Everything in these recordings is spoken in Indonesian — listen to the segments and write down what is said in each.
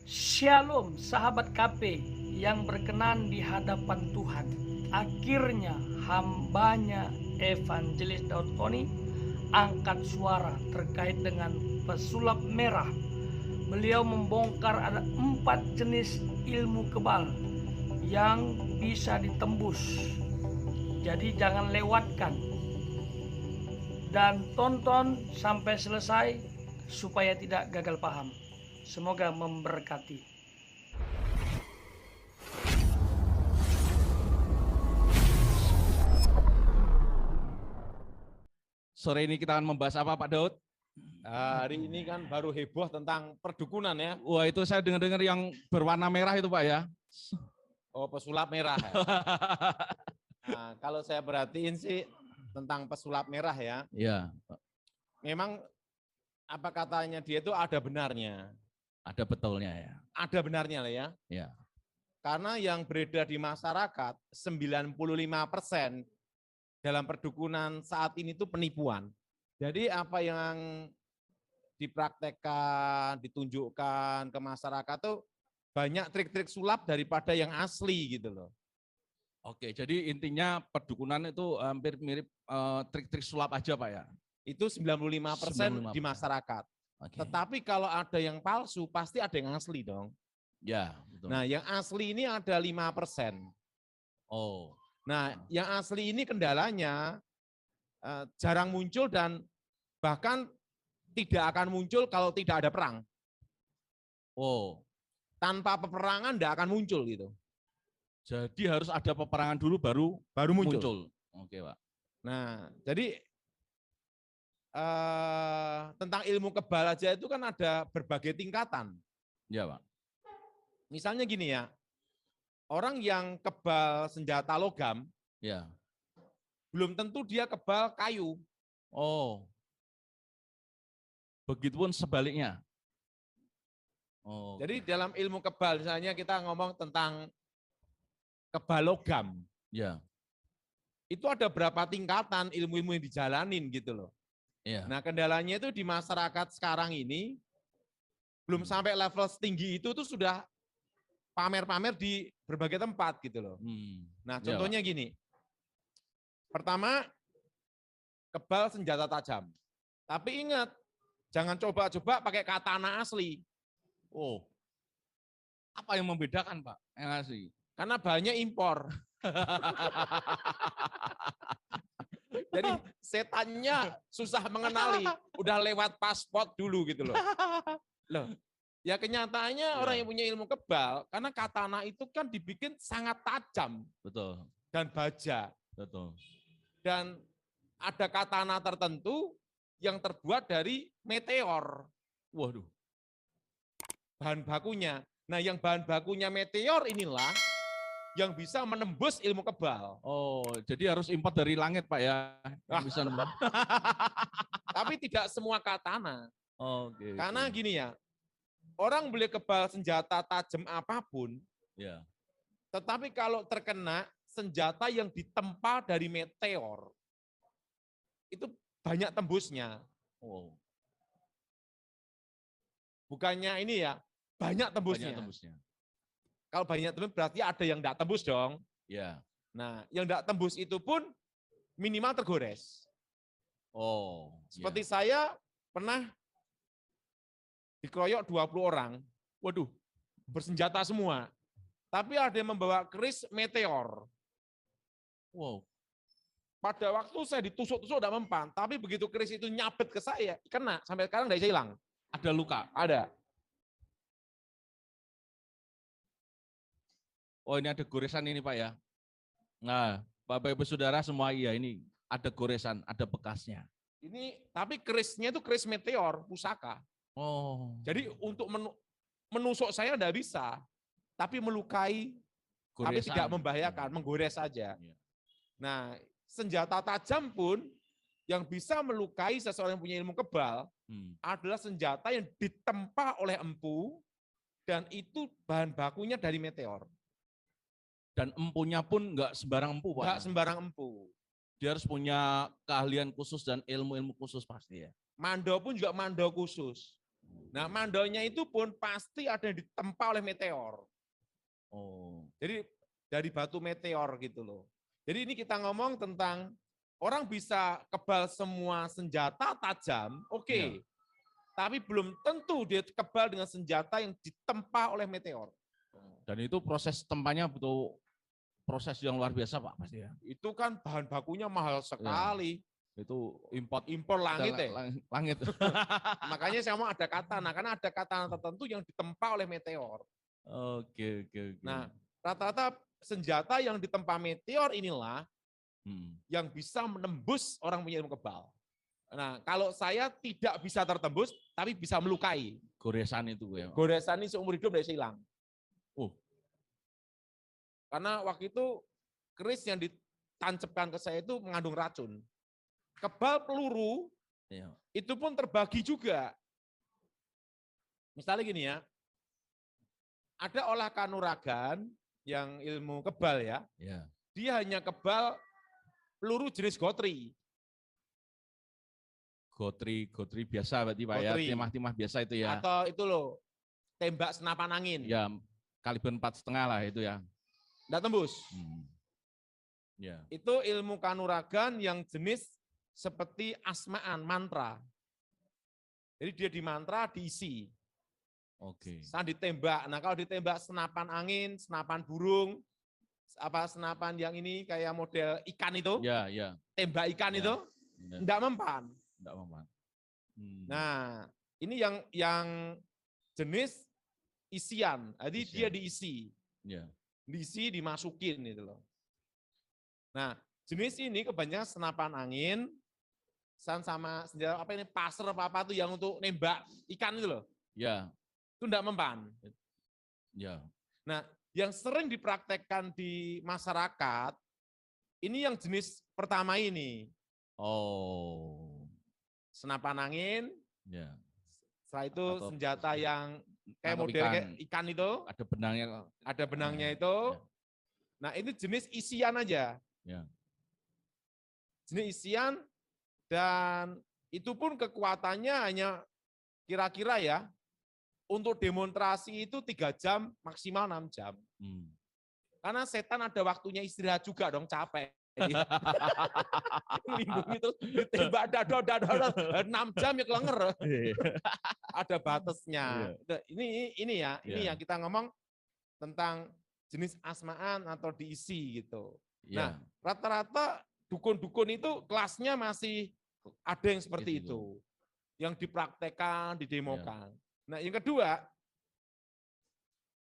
Shalom sahabat KP yang berkenan di hadapan Tuhan. Akhirnya hambanya Evangelis Daud Tony angkat suara terkait dengan pesulap merah. Beliau membongkar ada 4 jenis ilmu kebal yang bisa ditembus. Jadi jangan lewatkan dan tonton sampai selesai supaya tidak gagal paham. Semoga memberkati. Sore ini kita akan membahas apa Pak Daud? Hari ini kan baru heboh tentang perdukunan ya. Wah itu saya dengar-dengar yang berwarna merah itu Pak ya. Oh, pesulap merah ya. Nah, kalau saya perhatiin sih tentang pesulap merah ya. Iya. Memang apa katanya dia itu ada benarnya. Ada betulnya ya. Ada benarnya lah ya. Ya. Karena yang beredar di masyarakat 95% dalam perdukunan saat ini itu penipuan. Jadi apa yang dipraktekkan, ditunjukkan ke masyarakat tuh banyak trik-trik sulap daripada yang asli gitu loh. Oke, jadi intinya perdukunan itu hampir mirip trik-trik sulap aja Pak ya. Itu 95% di masyarakat. Oke. Tetapi kalau ada yang palsu, pasti ada yang asli dong. Ya, betul. Nah, yang asli ini ada 5%. Oh. Nah, yang asli ini kendalanya jarang muncul dan bahkan tidak akan muncul kalau tidak ada perang. Oh. Tanpa peperangan tidak akan muncul gitu. Jadi harus ada peperangan dulu baru muncul. Oke, Pak. Nah, jadi tentang ilmu kebal aja itu kan ada berbagai tingkatan. Ya, Pak. Misalnya gini ya, orang yang kebal senjata logam, ya, belum tentu dia kebal kayu. Oh. Begitupun sebaliknya. Oh. Jadi dalam ilmu kebal, misalnya kita ngomong tentang kebal logam. Ya. Itu ada berapa tingkatan ilmu-ilmu yang dijalanin gitu loh. Ya. Nah, kendalanya itu di masyarakat sekarang ini belum sampai level setinggi itu tuh sudah pamer-pamer di berbagai tempat gitu loh. Nah, contohnya gini. Pertama, kebal senjata tajam. Tapi ingat, jangan coba-coba pakai katana asli. Oh. Apa yang membedakan, Pak? Yang asli? Karena banyak impor. Jadi setannya susah mengenali, udah lewat paspor dulu gitu loh. Loh, ya kenyataannya orang yang punya ilmu kebal, karena katana itu kan dibikin sangat tajam. Betul. Dan baja. Betul. Dan ada katana tertentu yang terbuat dari meteor. Waduh. Bahan bakunya. Nah, yang bahan bakunya meteor inilah yang bisa menembus ilmu kebal. Oh, jadi harus import dari langit Pak ya? Yang bisa nembus. Tapi tidak semua katana. Oh, okay, karena gini ya, orang boleh kebal senjata tajam apapun, ya. Tetapi kalau terkena senjata yang ditempa dari meteor, itu banyak tembusnya. Oh. Bukannya ini ya, banyak tembusnya. Banyak tembusnya. Kalau banyak tembus berarti ada yang tidak tembus dong. Ya. Nah, yang tidak tembus itu pun minimal tergores. Oh. Seperti saya pernah dikeroyok 20 orang. Waduh, bersenjata semua. Tapi ada yang membawa keris meteor. Wow. Pada waktu saya ditusuk-tusuk tidak mempan, tapi begitu keris itu nyabet ke saya, kena. Sampai sekarang tidak bisa hilang. Ada luka? Ada. Oh ini ada goresan ini Pak ya. Nah Bapak Ibu Saudara semua iya ini ada goresan, ada bekasnya. Ini tapi kerisnya itu keris meteor, pusaka. Oh. Jadi untuk menusuk saya tidak bisa, tapi melukai, goresan. Tapi tidak membahayakan, menggores saja. Ya. Nah senjata tajam pun yang bisa melukai seseorang yang punya ilmu kebal adalah senjata yang ditempa oleh empu dan itu bahan bakunya dari meteor. Dan empunya pun nggak sembarang empu Pak. Nggak sembarang empu. Dia harus punya keahlian khusus dan ilmu-ilmu khusus pasti ya. Mando pun juga mando khusus. Nah, mandalnya itu pun pasti ada yang ditempa oleh meteor. Oh. Jadi dari batu meteor gitu loh. Jadi ini kita ngomong tentang orang bisa kebal semua senjata tajam, oke. Ya. Tapi belum tentu dia kebal dengan senjata yang ditempa oleh meteor. Dan itu proses tempanya butuh proses yang luar biasa Pak pasti ya. Itu kan bahan bakunya mahal sekali. Itu impor Langit ya. Langit. Makanya saya mau ada katana, karena ada katana tertentu yang ditempa oleh meteor. Oke. Nah, rata-rata senjata yang ditempa meteor inilah yang bisa menembus orang punya ilmu kebal. Nah, kalau saya tidak bisa tertembus, tapi bisa melukai. Goresan itu ya. Goresan ini seumur hidup tidak hilang. Karena waktu itu keris yang ditancapkan ke saya itu mengandung racun. Kebal peluru itu pun terbagi juga. Misalnya gini ya, ada olah kanuragan yang ilmu kebal ya. Dia hanya kebal peluru jenis gotri. Gotri biasa berarti Pak ya, timah-timah biasa itu ya. Atau itu loh, tembak senapan angin. Ya, kaliber 4,5 lah itu ya. Nggak tembus. Ya. Itu ilmu kanuragan yang jenis seperti asmaan, mantra. Jadi dia di mantra diisi. Oke. Saat ditembak. Nah kalau ditembak senapan angin, senapan burung, senapan yang ini kayak model ikan itu. Ya. Tembak ikan itu, enggak mempan. Nah ini yang jenis isian. Jadi dia diisi. Diisi, dimasukin gitu loh. Nah, jenis ini kebanyakan senapan angin sama senjata apa ini pasir apa tuh yang untuk nembak ikan itu loh. Ya. Itu enggak mempan. Ya. Nah, yang sering dipraktekkan di masyarakat ini yang jenis pertama ini. Senapan angin. Ya. Setelah itu senjata yang kayak model kayak ikan itu. Ada benangnya itu. Nah, ini jenis isian aja. Jenis isian dan itu pun kekuatannya hanya kira-kira ya untuk demonstrasi itu 3 jam maksimal 6 jam. Karena setan ada waktunya istirahat juga dong, capek. Lindungi terus ditembak dada 6 jam ya kelenger. Ada batasnya. Ini yang kita ngomong tentang jenis asmaan atau diisi gitu. Nah, rata-rata dukun-dukun itu kelasnya masih ada yang seperti itu. Yang dipraktekkan, didemokan. Nah, yang kedua,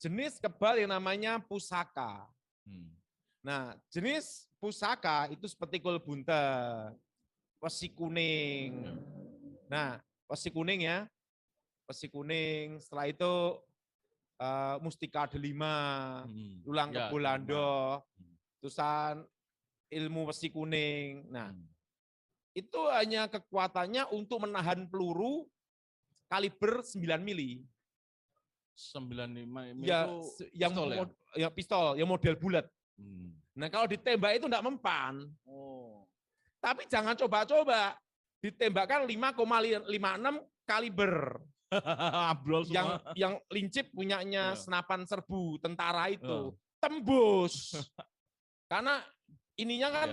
jenis kebal yang namanya pusaka. Nah, jenis pusaka itu seperti kul buntet, wesi kuning. Nah, wesi kuning ya. Wesi kuning, setelah itu mustika delima, tulang kebulando, terusan ilmu wesi kuning. Nah, itu hanya kekuatannya untuk menahan peluru kaliber 9 mili. 95 ya, itu yang pistol ya? Pistol, yang model bulat. Nah kalau ditembak itu enggak mempan. Tapi jangan coba-coba. Ditembakkan 5,56 kaliber. yang lincip punyanya senapan serbu tentara itu. Tembus. Karena ininya kan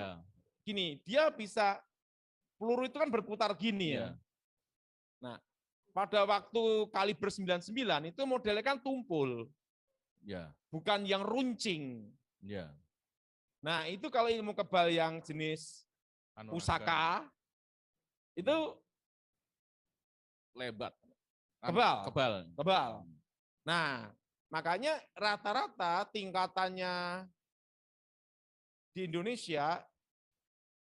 gini, dia bisa, peluru itu kan berputar gini ya. Nah, pada waktu kaliber 99 itu modelnya kan tumpul. Bukan yang runcing. Nah, itu kalau ilmu kebal yang jenis pusaka, itu lebat. Kebal. Nah, makanya rata-rata tingkatannya di Indonesia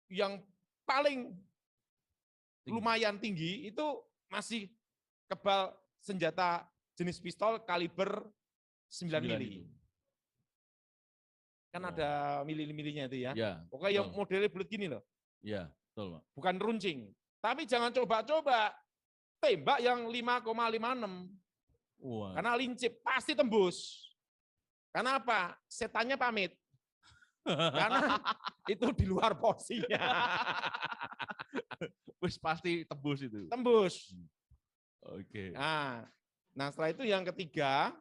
yang paling lumayan tinggi itu masih kebal senjata jenis pistol kaliber 9 mili. Kan ada mili-milinya itu ya. Pokoknya yang modelnya bulat gini loh. Betul, Pak. Bukan runcing. Tapi jangan coba-coba tembak yang 5,56. Karena lincip, pasti tembus. Karena apa? Setannya pamit. Karena itu di luar porsinya. Wis pasti tembus itu. Tembus. Oke. Nah setelah itu yang ketiga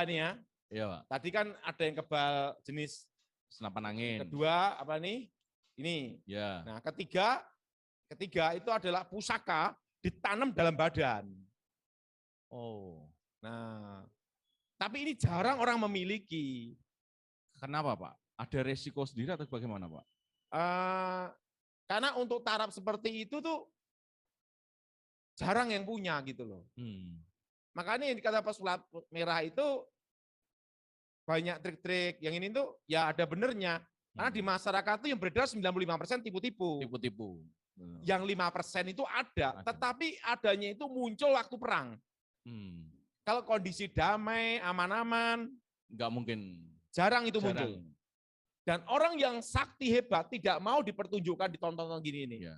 nih ya. Iya, Pak. Tadi kan ada yang kebal jenis Senapan angin. kedua apa nih? Ini. Ya. Nah ketiga itu adalah pusaka ditanam dalam badan. Oh. Nah, tapi ini jarang orang memiliki. Kenapa, Pak? Ada resiko sendiri atau bagaimana, Pak? Karena untuk taraf seperti itu tuh jarang yang punya gitu loh. Makanya yang dikata pesulap merah itu banyak trik-trik. Yang ini tuh ya ada benernya. Karena di masyarakat tuh yang beredar 95% tipu-tipu. Tipu-tipu. Yang 5% itu ada, tetapi adanya itu muncul waktu perang. Kalau kondisi damai, aman-aman, nggak mungkin. Jarang itu muncul. Dan orang yang sakti hebat tidak mau dipertunjukkan di tontonan gini ini. Ya.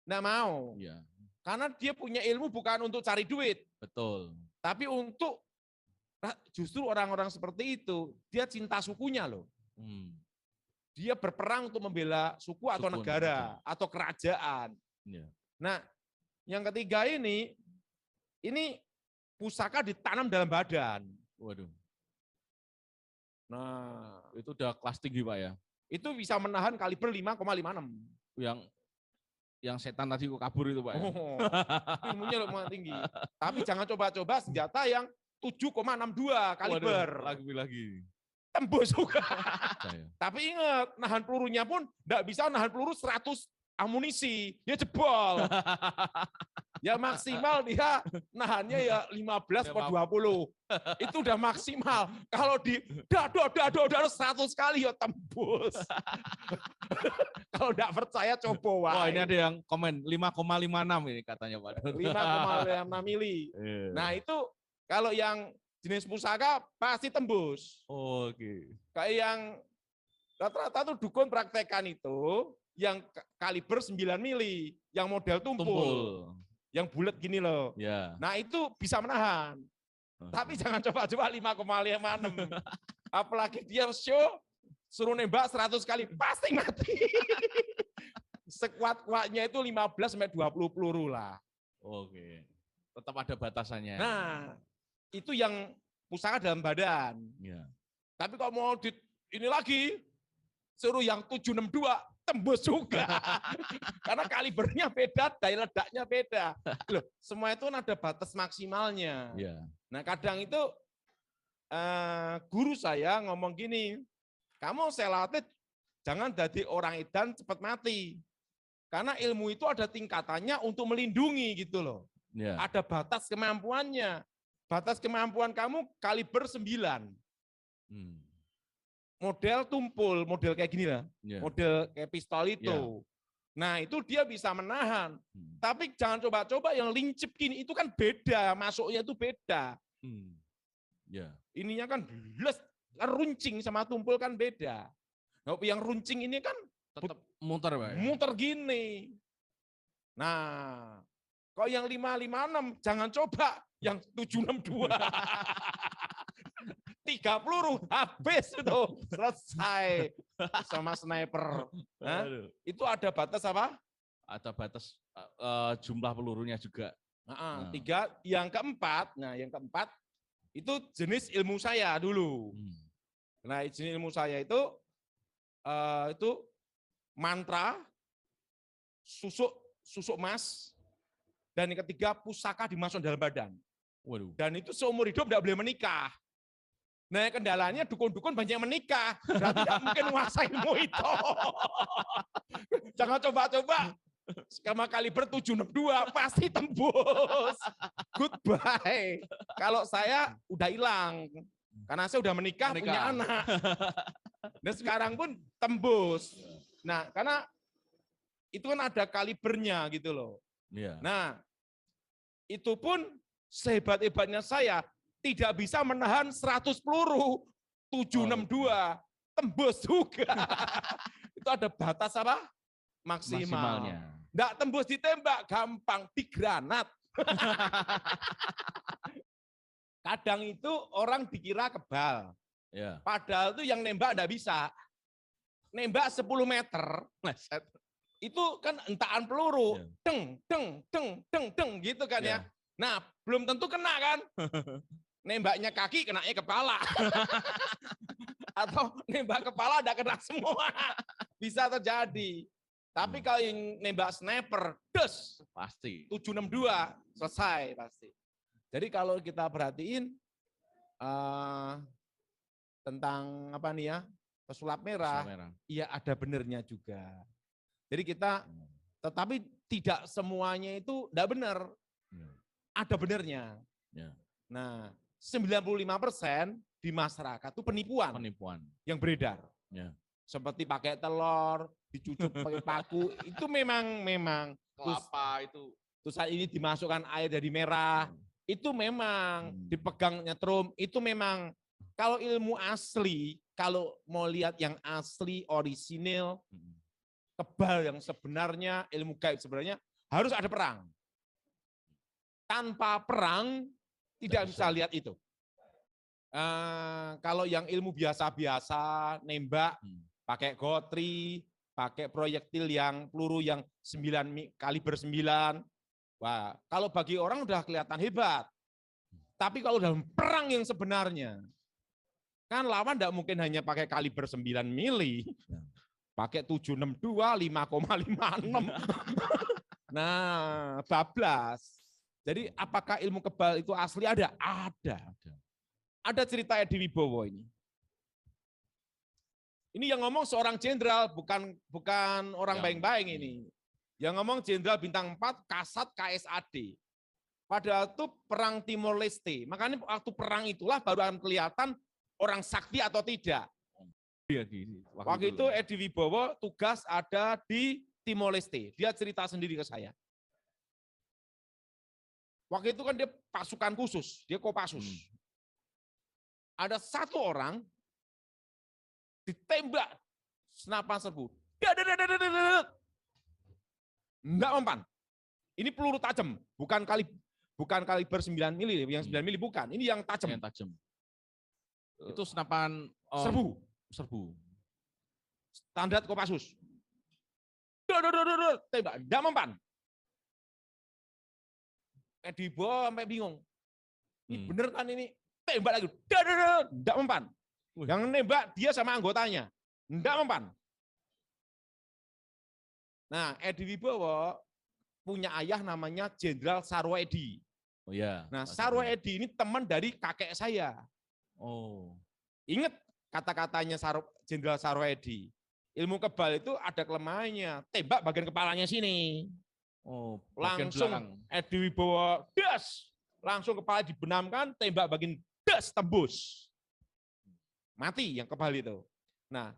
Nggak mau. Ya. Karena dia punya ilmu bukan untuk cari duit. Betul. Tapi untuk, justru orang-orang seperti itu, dia cinta sukunya loh. Dia berperang untuk membela suku atau negara, atau kerajaan. Ya. Nah, yang ketiga ini pusaka ditanam dalam badan. Waduh. Nah, itu udah kelas tinggi, Pak ya. Itu bisa menahan kaliber 5,56. Yang setan tadi kok kabur itu, Pak ya. Ilmunya lumayan tinggi. Tapi jangan coba-coba senjata yang 7,62 kaliber. Waduh, lagi. Tembus juga. Tapi ingat, nahan pelurunya pun enggak bisa nahan peluru 100 amunisi. Dia jebol. Ya maksimal dia nahannya ya 15 per 20. Itu udah maksimal. Kalau di dar 100 kali ya tembus. Kalau enggak percaya coba wae. Wah, ini ada yang komen 5,56 ini katanya, Pak. 5,56 mili. Nah, itu kalau yang jenis pusaka pasti tembus. Oke. Kayak yang rata-rata tuh dukun praktekan itu yang kaliber 9 mili, yang model tumpul. Yang bulat gini loh. Ya. Nah, itu bisa menahan. Tapi jangan coba-coba 5,56. Apalagi dia show suruh nembak 100 kali pasti mati. Sekuat-kuatnya itu 15 sampai 20 peluru lah. Oke. Tetap ada batasannya. Nah, itu yang pusaka dalam badan. Ya. Tapi kalau mau ini lagi, suruh yang 762, tembus juga. Karena kalibernya beda, daya ledaknya beda. Loh, semua itu ada batas maksimalnya. Ya. Nah, kadang itu guru saya ngomong gini, kamu saya latih, jangan jadi orang edan cepat mati. Karena ilmu itu ada tingkatannya untuk melindungi gitu loh. Ya. Ada batas kemampuannya. Batas kemampuan kamu kaliber 9. Model tumpul, model kayak gini lah. Yeah. Model kayak pistol itu. Yeah. Nah, itu dia bisa menahan. Tapi jangan coba-coba yang lincip gini, itu kan beda, masuknya itu beda. Yeah. Ininya kan runcing sama tumpul kan beda. Nah, yang runcing ini kan tetap muter, Pak. Muter gini. Nah, kalau yang 556 jangan coba yang 762. 3 peluru habis itu, selesai sama sniper. Nah, itu ada batas apa? Ada batas jumlah pelurunya juga. Nah. 3, yang keempat itu jenis ilmu saya dulu. Nah, jenis ilmu saya itu mantra, susuk emas, dan yang ketiga pusaka dimasukkan dalam badan. Waduh. Dan itu seumur hidup tidak boleh menikah. Nah, kendalanya dukun-dukun banyak yang menikah. Berarti tidak mungkin menguasai ilmu itu. Jangan coba-coba. Sama kaliber 762 pasti tembus. Goodbye. Kalau saya udah hilang. Karena saya udah menikah. Punya anak. Dan sekarang pun tembus. Nah, karena itu kan ada kalibernya gitu loh. Yeah. Nah, itu pun sehebat-hebatnya saya tidak bisa menahan 100 peluru. 762 tembus juga. Itu ada batas apa? Maksimalnya. Nggak tembus ditembak, gampang digranat. Kadang itu orang dikira kebal. Yeah. Padahal itu yang nembak nggak bisa. Nembak 10 meter, Itu kan entakan peluru, Iya. deng, deng, deng, deng, deng, gitu kan ya. Iya. Nah, belum tentu kena kan. Nembaknya kaki, kenanya kepala. Atau nembak kepala ada kena semua. Bisa terjadi. Tapi kalau yang nembak sniper, des, Pasti. 762, selesai pasti. Jadi kalau kita perhatiin tentang apa nih ya, pesulap merah, Merah. iya ada benernya juga. Jadi kita, tetapi tidak semuanya itu tidak benar. Ada benernya. Ya. Nah, 95% di masyarakat itu penipuan Penipuan. yang beredar. Ya. Seperti pakai telur, dicucuk pakai paku, itu memang Kelapa itu. terus saat ini dimasukkan air dari merah, itu memang dipegang nyetrum, itu memang kalau ilmu asli, kalau mau lihat yang asli, orisinil, kebal yang sebenarnya, ilmu gaib sebenarnya, harus ada perang. Tanpa perang, tidak bisa lihat itu. Kalau yang ilmu biasa-biasa, nembak, pakai gotri, pakai proyektil yang peluru yang 9 kaliber 9, wah, kalau bagi orang udah kelihatan hebat. Tapi kalau dalam perang yang sebenarnya, kan lawan tidak mungkin hanya pakai kaliber 9 mili, pakai 762, 5,56. Nah, bablas. Jadi apakah ilmu kebal itu asli? Ada? Ada. Ada cerita Edi Wibowo ini. Ini yang ngomong seorang jenderal, bukan orang baik-baik ini. Yang ngomong jenderal bintang 4, Kasat KSAD. Padahal itu perang Timor Leste. Makanya waktu perang itulah baru akan kelihatan orang sakti atau tidak. Waktu itu Edi Wibowo tugas ada di Timor Leste. Dia cerita sendiri ke saya. Waktu itu kan dia pasukan khusus, dia Kopassus. Ada satu orang ditembak senapan serbu. Enggak mempan. Ini peluru tajam, bukan kaliber 9 mili, yang 9 mili bukan. Ini yang tajam. Yang tajam. Itu senapan serbu. Standar Kopassus. Tembak, enggak mempan. Edi Wibowo sampai bingung. Ini bener kan ini? Tembak lagi. Enggak mempan. Yang nembak dia sama anggotanya. Enggak mempan. Nah, Edi Wibowo punya ayah namanya Jenderal Sarwoedi. Oh ya. Nah, Sarwoedi ini teman dari kakek saya. Oh. Ingat kata-katanya Jenderal Sarwoedi. Ilmu kebal itu ada kelemahannya. Tembak bagian kepalanya sini. Oh, langsung Edi Wibowo das. Langsung kepala dibenamkan, tembak bagian das tembus. Mati yang kebal itu. Nah,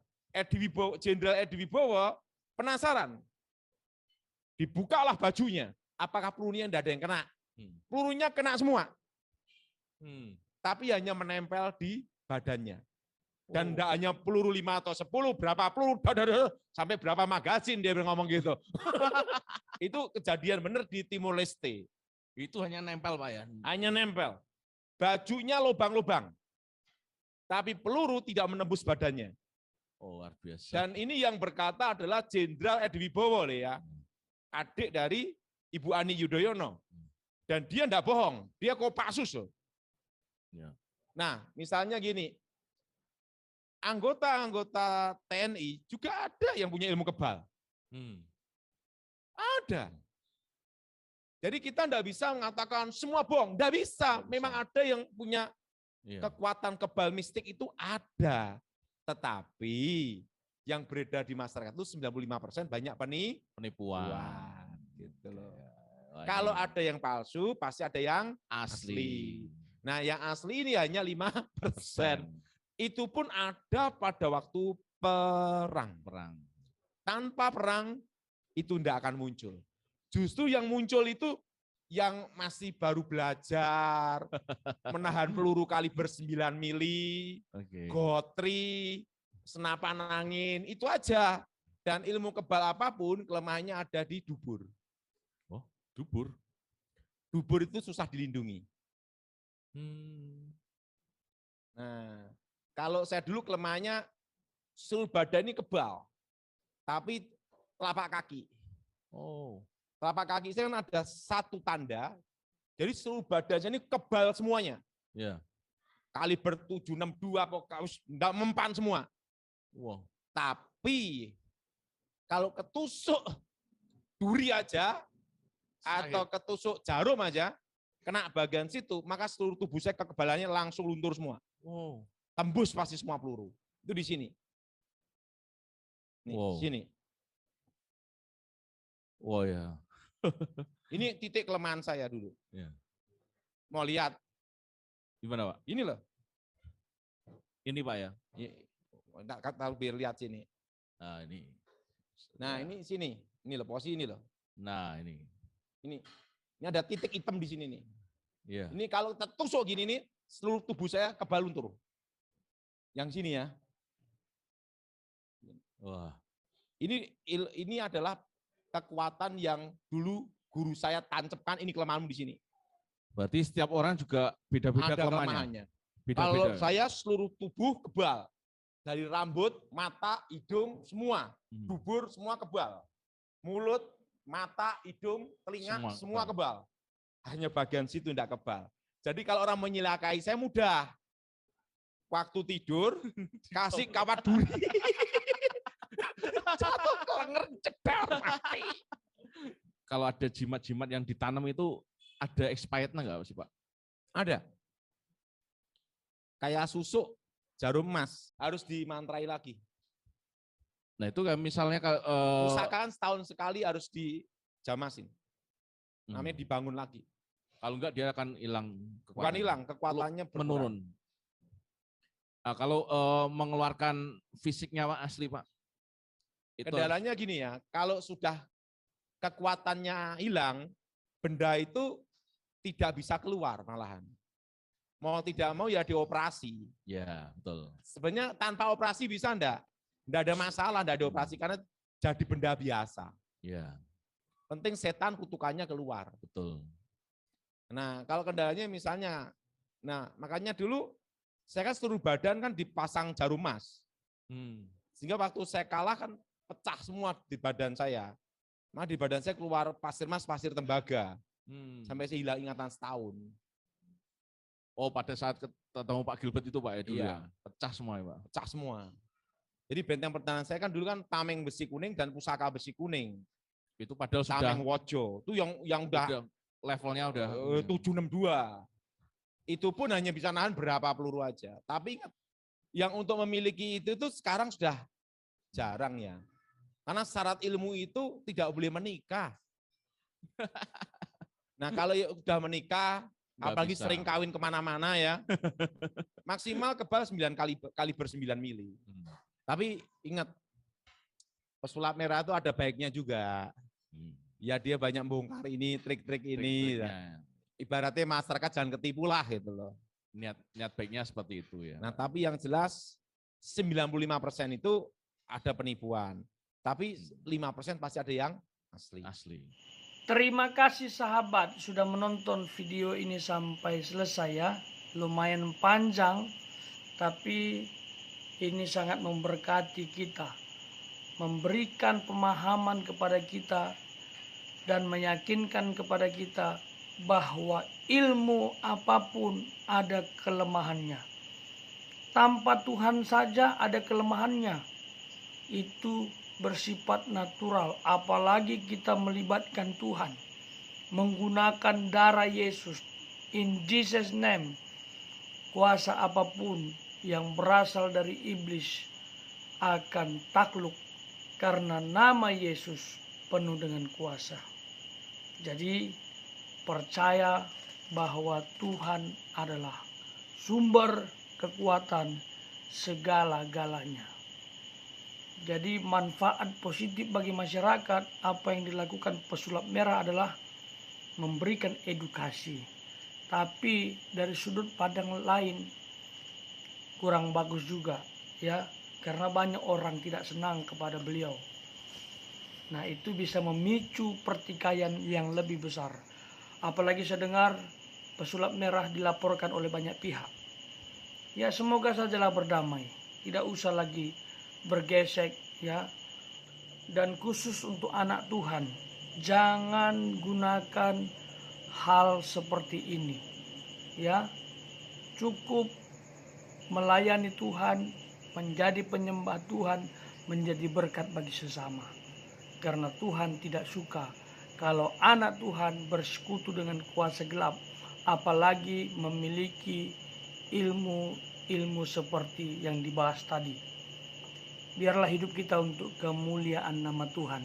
Jenderal Edi Wibowo penasaran. Dibukalah bajunya. Apakah pelurunya tidak ada yang kena? Pelurunya kena semua. Tapi hanya menempel di badannya. Dan tidak hanya peluru 5 atau 10, berapa peluru, sampai berapa magazin dia ngomong gitu. Itu kejadian benar di Timor Leste. Itu hanya nempel Pak ya? Hanya nempel. Bajunya lubang-lubang. Tapi peluru tidak menembus badannya. Oh, luar biasa. Dan ini yang berkata adalah Jenderal Edi Wibowo ya. Adik dari Ibu Ani Yudhoyono. Dan dia tidak bohong, dia Kopassus loh. Ya. Nah, misalnya gini, anggota TNI juga ada yang punya ilmu kebal. Ada. Jadi kita tidak bisa mengatakan semua bohong, tidak bisa. Memang ada yang punya kekuatan kebal mistik itu ada. Tetapi yang beredar di masyarakat itu 95% banyak penipuan. Gitu loh. Kalau ada yang palsu, pasti ada yang asli. Nah, yang asli ini hanya 5%. Itu pun ada pada waktu perang. Tanpa perang, itu tidak akan muncul. Justru yang muncul itu yang masih baru belajar, menahan peluru kaliber 9 mili, gotri, senapan angin, itu aja. Dan ilmu kebal apapun, kelemahannya ada di dubur. Oh, dubur? Dubur itu susah dilindungi. Nah, kalau saya dulu kelemahannya seluruh badan ini kebal, tapi telapak kaki. Oh, Telapak kaki saya kan ada satu tanda, jadi seluruh badannya ini kebal semuanya. ya. Kaliber 762 pokoknya enggak mempan semua. Wow. Tapi kalau ketusuk duri aja atau ketusuk jarum aja kena bagian situ, maka seluruh tubuh saya kekebalannya langsung luntur semua. Wow. Tembus pasti semua peluru. Itu di sini. Nih, Wow. sini. Wow ya. Ini titik kelemahan saya dulu. Ya. Mau lihat? Gimana Pak? Ini loh. Ini Pak ya. Enggak tahu biar lihat sini. Nah ini. Nah, Ya. ini sini. Ini loh, posisi ini loh. Nah ini. Ini ada titik hitam di sini nih. Iya. Ini kalau tertusuk gini nih, seluruh tubuh saya kebal luntur. Yang sini ya. Wah. Ini adalah kekuatan yang dulu guru saya tancapkan, ini kelemahanmu di sini. Berarti setiap orang juga beda-beda Ada kelemahannya. kelemahannya. Kalau Beda-beda. saya seluruh tubuh kebal. Dari rambut, mata, hidung, semua. Dubur, semua kebal. Mulut, mata, hidung, telinga, semua kebal. Hanya bagian situ tidak kebal. Jadi kalau orang menyelakai saya mudah. Waktu tidur, kasih kawat duri. Jatuh kelenger, cedal, mati. Kalau ada jimat-jimat yang ditanam itu ada expirednya nggak sih Pak? Ada. Kayak susuk, jarum emas, harus dimantrai lagi. Nah itu kan misalnya Usahakan setahun sekali harus dijamasin. Namanya dibangun lagi. Kalau enggak dia akan hilang kekuatan. Bukan hilang, kekuatannya berkurang. Menurun. Nah, kalau mengeluarkan fisiknya Pak asli Pak. Itu Kendalanya gini ya, kalau sudah kekuatannya hilang, benda itu tidak bisa keluar malahan. Mau tidak mau ya dioperasi. ya betul. Sebenarnya tanpa operasi bisa enggak? Enggak ada masalah, enggak ada operasi karena jadi benda biasa. Ya Penting setan kutukannya keluar. betul. Nah, kalau kendalanya misalnya, makanya dulu saya kan seluruh badan kan dipasang jarum emas. Sehingga waktu saya kalah kan pecah semua di badan saya. Nah, di badan saya keluar pasir emas, pasir tembaga. Sampai saya hilang ingatan setahun. Oh pada saat ketemu Pak Gilbert itu Pak ya dulu Iya. ya? Pecah semua ya Pak? Pecah semua. Jadi benteng pertahanan saya kan dulu kan tameng besi kuning dan pusaka besi kuning. Itu padahal sudah Tameng Wojo. Itu yang udah levelnya udah 762. Itu pun hanya bisa nahan berapa peluru aja. Tapi ingat, yang untuk memiliki itu sekarang sudah jarang ya. Karena syarat ilmu itu tidak boleh menikah. Nah kalau sudah menikah, nggak apalagi bisa. sering kawin kemana-mana ya, maksimal kebal 9 kaliber 9 mili. Tapi ingat, pesulap merah itu ada baiknya juga. Ya dia banyak bongkar ini, trik-trik ini. Ibaratnya masyarakat jangan ketipu lah gitu loh. Niat baiknya seperti itu ya. Nah tapi yang jelas 95% itu ada penipuan. Tapi 5% pasti ada yang asli. Terima kasih sahabat sudah menonton video ini sampai selesai ya. Lumayan panjang, tapi ini sangat memberkati kita. Memberikan pemahaman kepada kita dan meyakinkan kepada kita bahwa ilmu apapun ada kelemahannya. Tanpa Tuhan saja ada kelemahannya. Itu bersifat natural, apalagi kita melibatkan Tuhan, menggunakan darah Yesus. In Jesus name, kuasa apapun yang berasal dari iblis akan takluk karena nama Yesus penuh dengan kuasa. Jadi percaya bahwa Tuhan adalah sumber kekuatan segala-galanya. Jadi manfaat positif bagi masyarakat apa yang dilakukan pesulap merah adalah memberikan edukasi. Tapi dari sudut pandang lain kurang bagus juga ya, karena banyak orang tidak senang kepada beliau. Nah, itu bisa memicu pertikaian yang lebih besar. Apalagi saya dengar pesulap merah dilaporkan oleh banyak pihak. Ya, semoga sajalah berdamai. Tidak usah lagi bergesek ya. Dan khusus untuk anak Tuhan jangan gunakan hal seperti ini. Ya, cukup melayani Tuhan, menjadi penyembah Tuhan, menjadi berkat bagi sesama. Karena Tuhan tidak suka kalau anak Tuhan bersekutu dengan kuasa gelap, apalagi memiliki ilmu seperti yang dibahas tadi. Biarlah hidup kita untuk kemuliaan nama Tuhan.